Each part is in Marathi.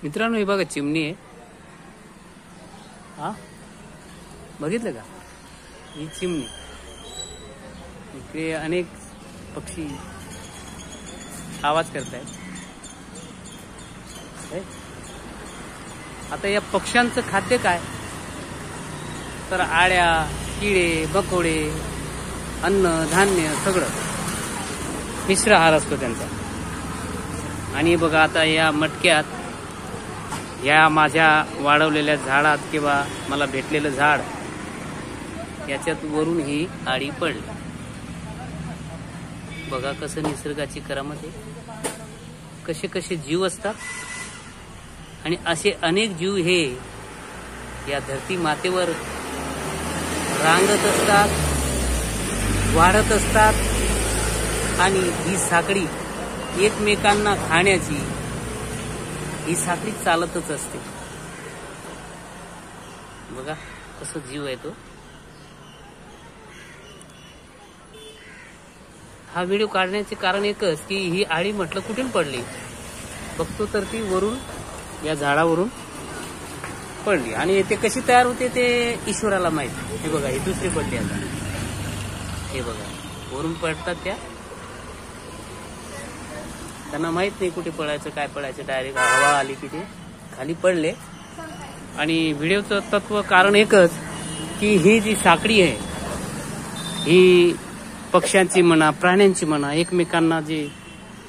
मित्रांनो, हे बघा चिमणी आहे. हा, बघितलं का? ही चिमणी. इकडे अनेक पक्षी आवाज करतायत. आता या पक्ष्यांचं खाद्य काय? तर आळ्या, किडे, बकोडे, अन्न, धान्य सगळं मिश्र आहार असतो त्यांचा. आणि बघा आता या मटक्यात, या माझ्या वाढवलेल्या झाडात किंवा मला भेटलेलं झाड, याच्यात वरून ही आळी पडली. बघा कसं निसर्गाची करामत आहे. कसे कसे जीव असतात आणि असे अनेक जीव हे या धरती मातेवर रांगत असतात, वाढत असतात. आणि ही साखळी एकमेकांना खाण्याची, ही साखळी चालतच असते. बघा कसं जीव आहे तो. हा व्हिडिओ काढण्याचे कारण एकच की ही आळी म्हटलं कुठून पडली. बघतो तर ती वरून, या झाडावरून पडली. आणि ते कशी तयार होते ते ईश्वराला माहिती. हे बघा, ही दुसरी पडली आता. हे बघा, वरून पडतात त्यांना माहित नाही कुठे पडायचं, काय पडायचं. डायरेक्ट हवा आली की ते खाली पडले. आणि व्हिडिओचं तत्व कारण एकच की ही जी साखळी आहे, ही पक्ष्यांची म्हणा, प्राण्यांची म्हणा, एकमेकांना जे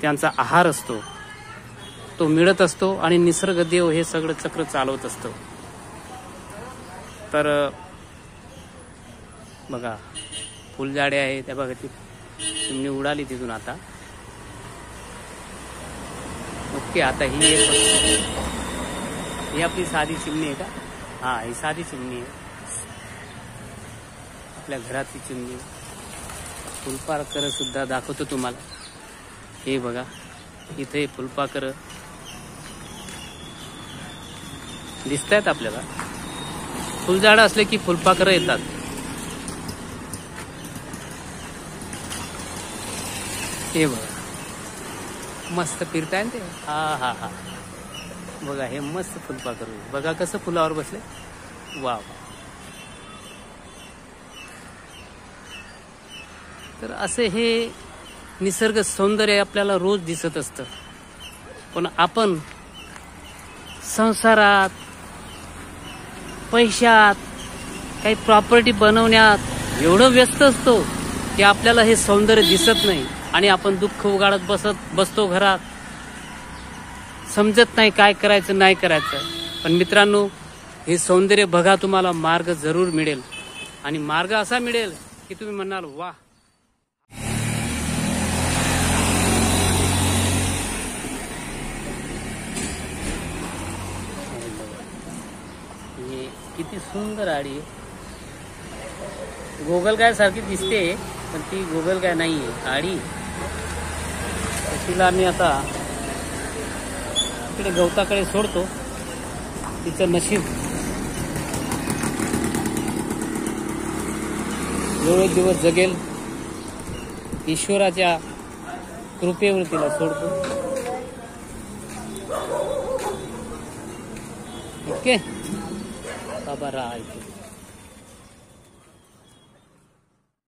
त्यांचा आहार असतो तो मिळत असतो. आणि निसर्ग देव हे सगळं चक्र चालवत असतो. तर बघा फुलझाडे आहे, त्या बघा ती चिमणी उडाली तिथून आता. ओके, आता ही आपली साधी चिमणी आहे का? हा, ही साधी चिमणी आहे, आपल्या घरातली चिमणी. फुलपाखरं सुद्धा दाखवतो तुम्हाला. हे बघा, इथे फुलपाखरं दिसत आहेत आपल्याला. फुलझाडं असले की फुलपाखरं येतात. हे बघा मस्त फिरताय ते. हा हा हा, बघा हे मस्त फुलपाखरू. बघा कसं फुलावर बसले. वा. तर असे हे निसर्ग सौंदर्य आपल्याला रोज दिसत असतं. पण आपण संसारात, पैशात, काही प्रॉपर्टी बनवण्यात एवढं व्यस्त असतो की आपल्याला हे सौंदर्य दिसत नाही. आणि आपण दुःख उगाळत बसतो घरात. समजत नाही काय करायचं, नाही करायचं. पण मित्रांनो, हे सौंदर्य बघा, तुम्हाला मार्ग जरूर मिळेल. आणि मार्ग असा मिळेल की तुम्ही म्हणाल वा. हे किती सुंदर आडी आहे. गोगलगाय सारखी दिसते पण ती गोगलगाय नाहीये, आडी. तिला आम्ही आता तिकडे गवताकडे सोडतो. तिचं नशीब एवढे दिवस जगेल, ईश्वराच्या कृपेवर तिला सोडतो. ओके बाबा, राहा इथे.